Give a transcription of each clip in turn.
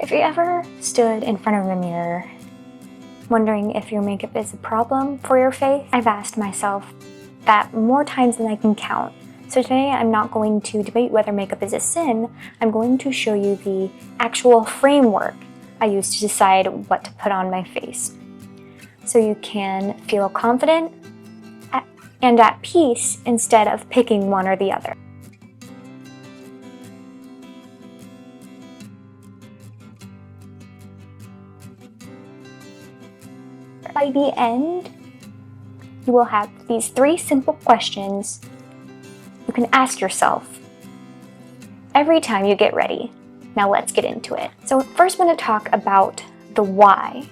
If you ever stood in front of a mirror wondering if your makeup is a problem for your faith, I've asked myself that more times than I can count. So today I'm not going to debate whether makeup is a sin. I'm going to show you the actual framework I use to decide what to put on my face, so you can feel confident and at peace instead of picking one or the other. By the end, you will have these 3 simple questions you can ask yourself every time you get ready. Now let's get into it. So first I'm going to talk about the why.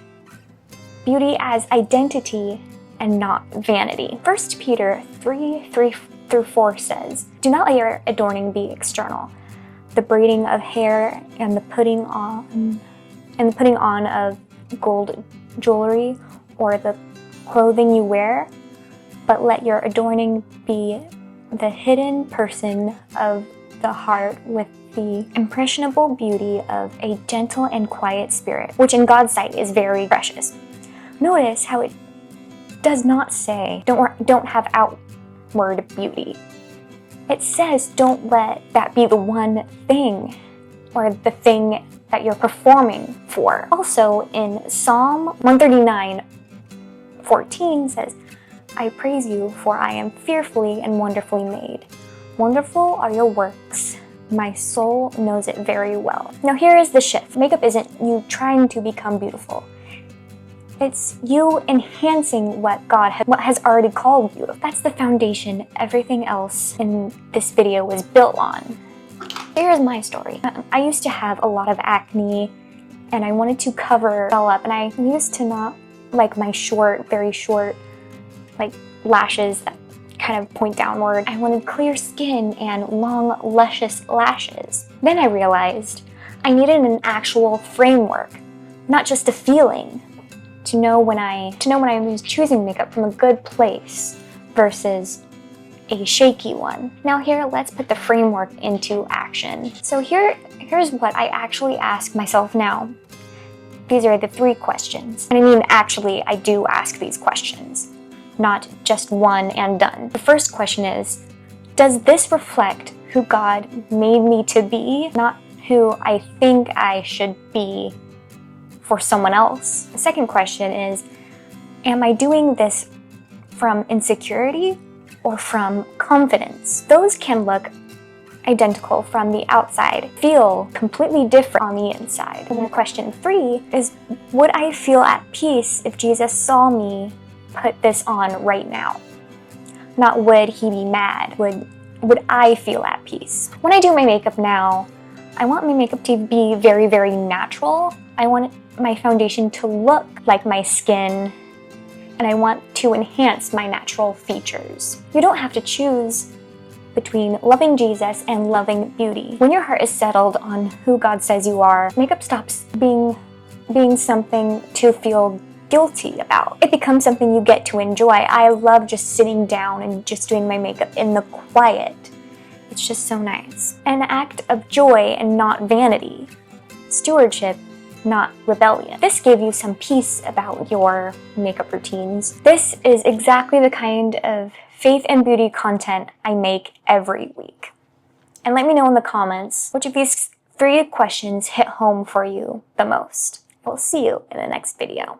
Beauty as identity and not vanity. 1 Peter 3:3-4 says, "Do not let your adorning be external, the braiding of hair and the putting on of gold jewelry or the clothing you wear, but let your adorning be the hidden person of the heart with the impressionable beauty of a gentle and quiet spirit, which in God's sight is very precious." Notice how it does not say don't have outward beauty. It says don't let that be the one thing or the thing that you're performing for. Also in Psalm 139:14 says, "I praise you, for I am fearfully and wonderfully made. Wonderful are your works. My soul knows it very well." Now here is the shift. Makeup isn't you trying to become beautiful. It's you enhancing what God has already called you. That's the foundation everything else in this video was built on. Here's my story. I used to have a lot of acne and I wanted to cover it all up, and I used to not like my very short like lashes that kind of point downward. I wanted clear skin and long, luscious lashes. Then I realized I needed an actual framework, not just a feeling, to know when I was choosing makeup from a good place versus a shaky one. Now here, let's put the framework into action. So here's what I actually ask myself now. These are the 3 questions. And I mean, actually, I do ask these questions, not just one and done. The first question is, does this reflect who God made me to be, not who I think I should be for someone else? The second question is, am I doing this from insecurity or from confidence? Those can look identical from the outside, feel completely different on the inside. And then question 3 is, would I feel at peace if Jesus saw me put this on right now? Not would he be mad, would I feel at peace? When I do my makeup now, I want my makeup to be very, very natural. I want my foundation to look like my skin, and I want to enhance my natural features. You don't have to choose between loving Jesus and loving beauty. When your heart is settled on who God says you are, makeup stops being something to feel guilty about. It becomes something you get to enjoy. I love just sitting down and just doing my makeup in the quiet. It's just so nice. An act of joy and not vanity. Stewardship, not rebellion. This gave you some peace about your makeup routines. This is exactly the kind of faith and beauty content I make every week. And let me know in the comments which of these 3 questions hit home for you the most. We'll see you in the next video.